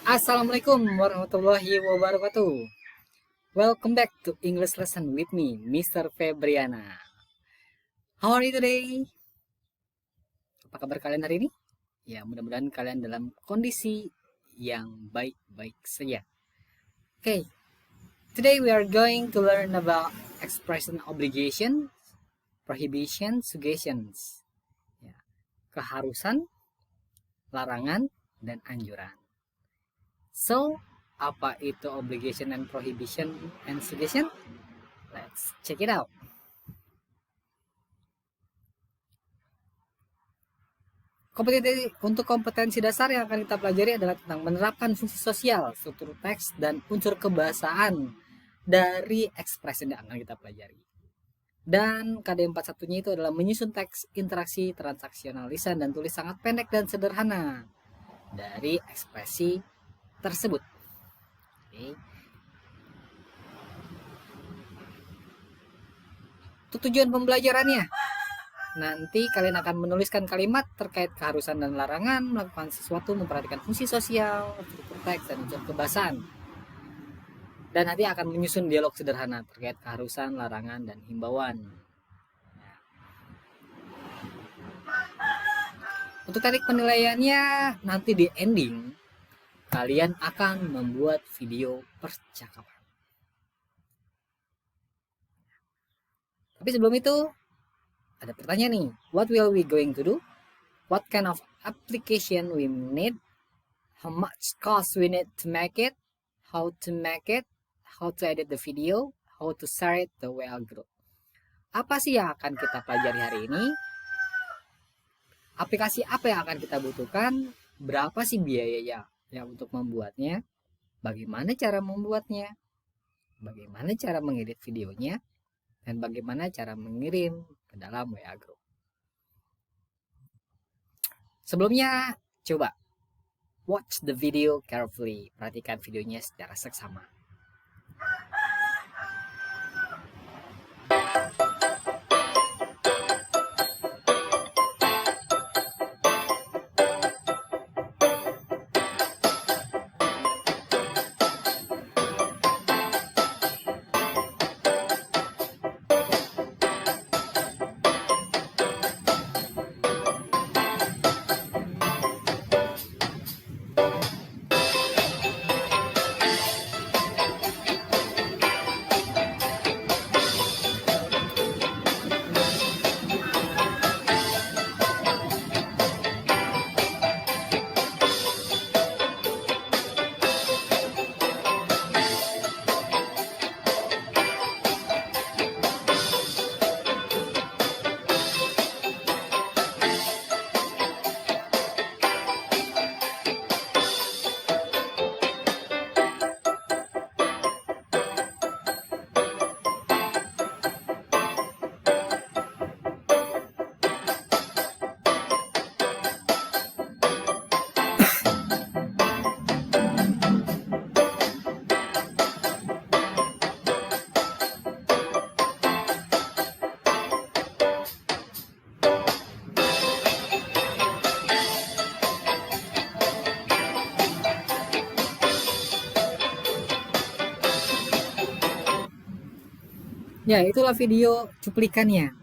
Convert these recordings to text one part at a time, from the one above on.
Assalamualaikum warahmatullahi wabarakatuh. Welcome back to English lesson with me, Mr. Febriana. How are you today? Apa kabar kalian hari ini? Ya, mudah-mudahan kalian dalam kondisi yang baik-baik saja. Okay, today we are going to learn about expression obligation, prohibition, suggestions. Ya, keharusan, larangan, dan anjuran. So, apa itu obligation and prohibition and suggestion? Let's check it out. Untuk kompetensi dasar yang akan kita pelajari adalah tentang menerapkan fungsi sosial, struktur teks, dan unsur kebahasaan dari ekspresi yang akan kita pelajari. Dan KD41-nya itu adalah menyusun teks interaksi transaksional lisan dan tulis sangat pendek dan sederhana dari ekspresi tersebut. Oke. Untuk tujuan pembelajarannya, nanti kalian akan menuliskan kalimat terkait keharusan dan larangan, melakukan sesuatu, memperhatikan fungsi sosial, struktur teks, dan unsur kebahasaan. Dan nanti akan menyusun dialog sederhana terkait keharusan, larangan, dan himbauan. Untuk teknik penilaiannya, nanti di ending, kalian akan membuat video percakapan. Tapi sebelum itu, ada pertanyaan nih. What will we going to do? What kind of application we need? How much cost we need to make it? How to make it? How to edit the video? How to share it the WA group? Apa sih yang akan kita pelajari hari ini? Aplikasi apa yang akan kita butuhkan? Berapa sih biayanya yang untuk membuatnya? Bagaimana cara membuatnya? Bagaimana cara mengedit videonya? Dan bagaimana cara mengirim ke dalam WA group? Sebelumnya, coba watch the video carefully. Perhatikan videonya secara seksama. Ya, itulah video cuplikannya.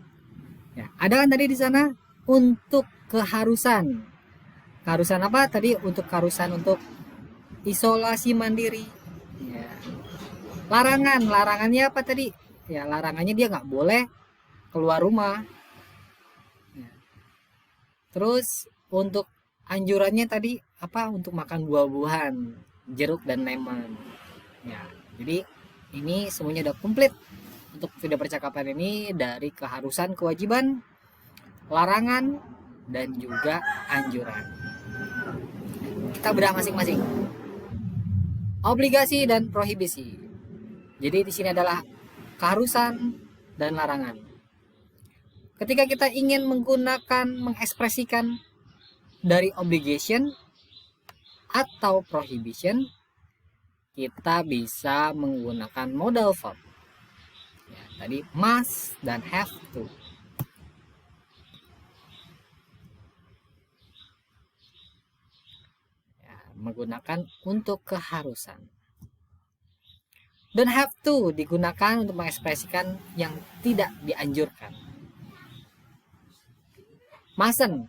Ya, ada kan tadi di sana untuk keharusan. Keharusan apa tadi? Untuk keharusan untuk isolasi mandiri. Ya. Larangannya apa tadi? Ya, larangannya dia nggak boleh keluar rumah. Ya. Terus untuk anjurannya tadi apa? Untuk makan buah-buahan, jeruk dan lemon. Ya, jadi ini semuanya udah komplit untuk video percakapan ini dari keharusan, kewajiban, larangan, dan juga anjuran. Kita bedah masing-masing. Obligasi dan prohibisi. Jadi di sini adalah keharusan dan larangan. Ketika kita ingin mengekspresikan dari obligation atau prohibition, kita bisa menggunakan modal verb. Ya, tadi must dan have to. menggunakan untuk keharusan. Don't have to digunakan untuk mengekspresikan yang tidak dianjurkan. Mustn't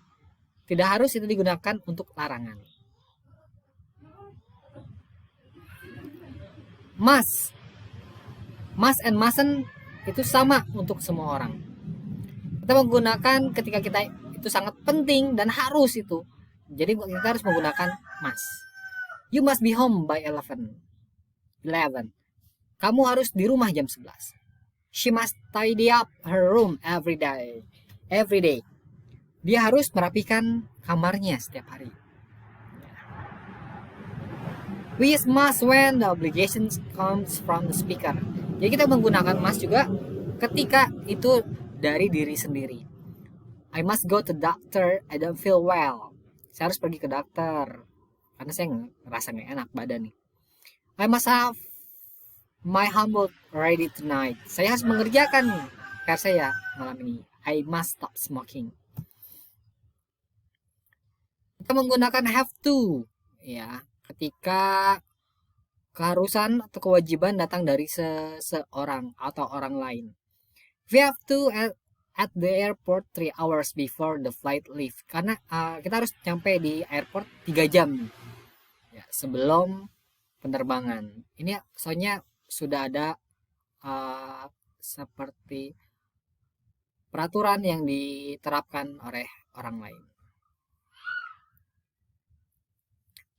tidak harus itu digunakan untuk larangan. Must and mustn't itu sama untuk semua orang. Kita menggunakan ketika kita itu sangat penting dan harus itu. Jadi kita harus menggunakan must. You must be home by 11. Kamu harus di rumah jam 11. She must tidy up her room every day. Dia harus merapikan kamarnya setiap hari. We use must when the obligation comes from the speaker. Jadi kita menggunakan must juga ketika itu dari diri sendiri. I must go to doctor, I don't feel well. Saya harus pergi ke dokter karena saya ngerasa gak enak badan nih. I must have my homework ready tonight. Saya harus mengerjakan PR saya malam ini. I must stop smoking. Kita menggunakan have to, ya, ketika keharusan atau kewajiban datang dari seseorang atau orang lain. We have to at the airport 3 hours before the flight leave. Karena kita harus sampai di airport 3 jam ya, sebelum penerbangan. Ini soalnya sudah ada seperti peraturan yang diterapkan oleh orang lain.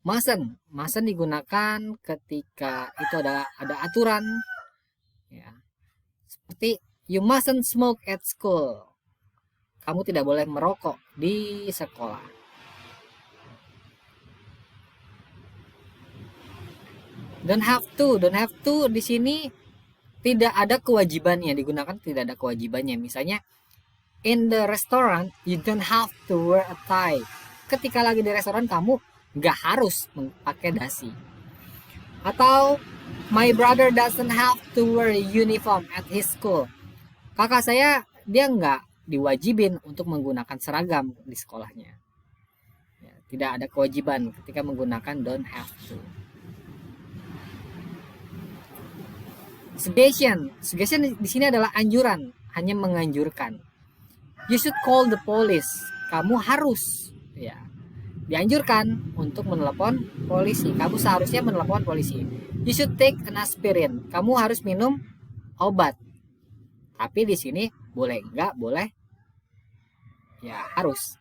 Mustn't digunakan ketika itu ada aturan ya. Seperti you mustn't smoke at school. Kamu tidak boleh merokok di sekolah. Don't have to di sini tidak ada kewajibannya, digunakan tidak ada kewajibannya. Misalnya in the restaurant you don't have to wear a tie. Ketika lagi di restoran kamu nggak harus pakai dasi. Atau my brother doesn't have to wear a uniform at his school. Kakak saya dia nggak diwajibin untuk menggunakan seragam di sekolahnya. Ya, tidak ada kewajiban ketika menggunakan don't have to. Suggestion di sini adalah anjuran, hanya menganjurkan. You should call the police. Kamu harus, ya, dianjurkan untuk menelepon polisi. Kamu seharusnya menelepon polisi. You should take an aspirin. Kamu harus minum obat. Tapi di sini boleh enggak, boleh, ya harus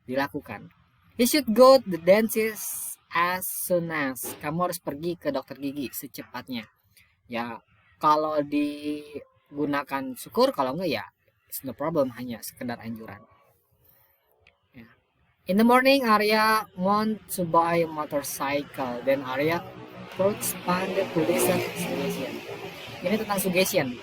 dilakukan. You should go to the dentist as soon as. Kamu harus pergi ke dokter gigi secepatnya. Ya, kalau digunakan syukur, kalau enggak ya it's no problem, hanya sekedar anjuran. Ya. In the morning, Arya want to buy a motorcycle. Then Arya responded to this suggestion. Ini tentang suggestion.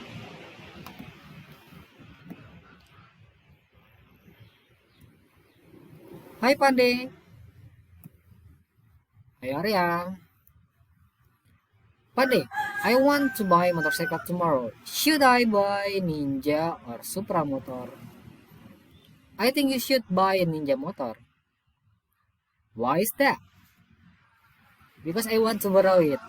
Hai Pandey. Hai Arya. Pandey, I want to buy motorcycle tomorrow. Should I buy Ninja or Supra motor? I think you should buy a Ninja motor. Why is that? Because I want to borrow it.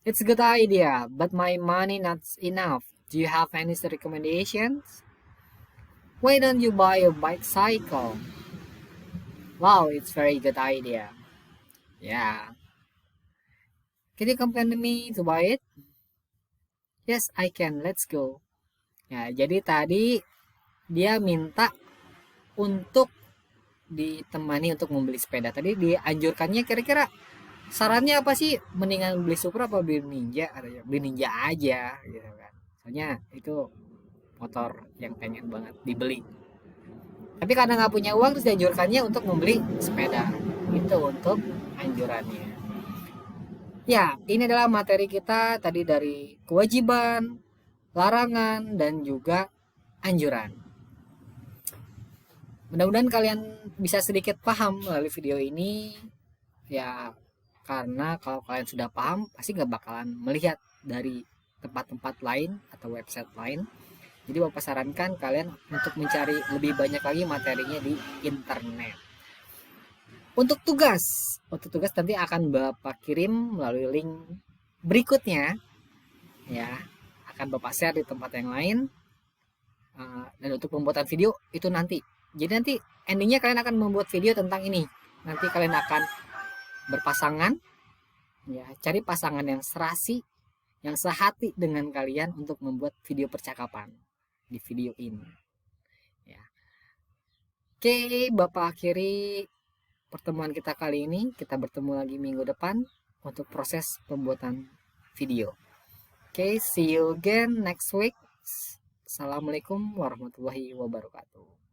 It's a good idea, but my money not enough. Do you have any recommendations? Why don't you buy a bicycle? Wow, it's very good idea. Yeah. Can you accompany me to buy it? Yes, I can. Let's go. Ya, jadi tadi dia minta untuk ditemani untuk membeli sepeda. Tadi dianjurkannya kira-kira sarannya apa sih? Mendingan beli Supra apa beli Ninja? Beli Ninja aja gitu kan. Soalnya itu motor yang pengen banget dibeli. Tapi karena nggak punya uang, terus dianjurkannya untuk membeli sepeda. Itu untuk anjurannya. Ya, ini adalah materi kita tadi dari kewajiban, larangan, dan juga anjuran. Mudah-mudahan kalian bisa sedikit paham melalui video ini. Ya, karena kalau kalian sudah paham, pasti nggak bakalan melihat dari tempat-tempat lain atau website lain. Jadi Bapak sarankan kalian untuk mencari lebih banyak lagi materinya di internet. Untuk tugas nanti akan Bapak kirim melalui link berikutnya ya. Akan Bapak share di tempat yang lain. Dan untuk pembuatan video itu nanti. Jadi nanti endingnya kalian akan membuat video tentang ini. Nanti kalian akan berpasangan ya, cari pasangan yang serasi, yang sehati dengan kalian untuk membuat video percakapan di video ini ya. Oke, Bapak akhiri pertemuan kita kali ini. Kita bertemu lagi minggu depan untuk proses pembuatan video. Oke, see you again next week. Assalamualaikum warahmatullahi wabarakatuh.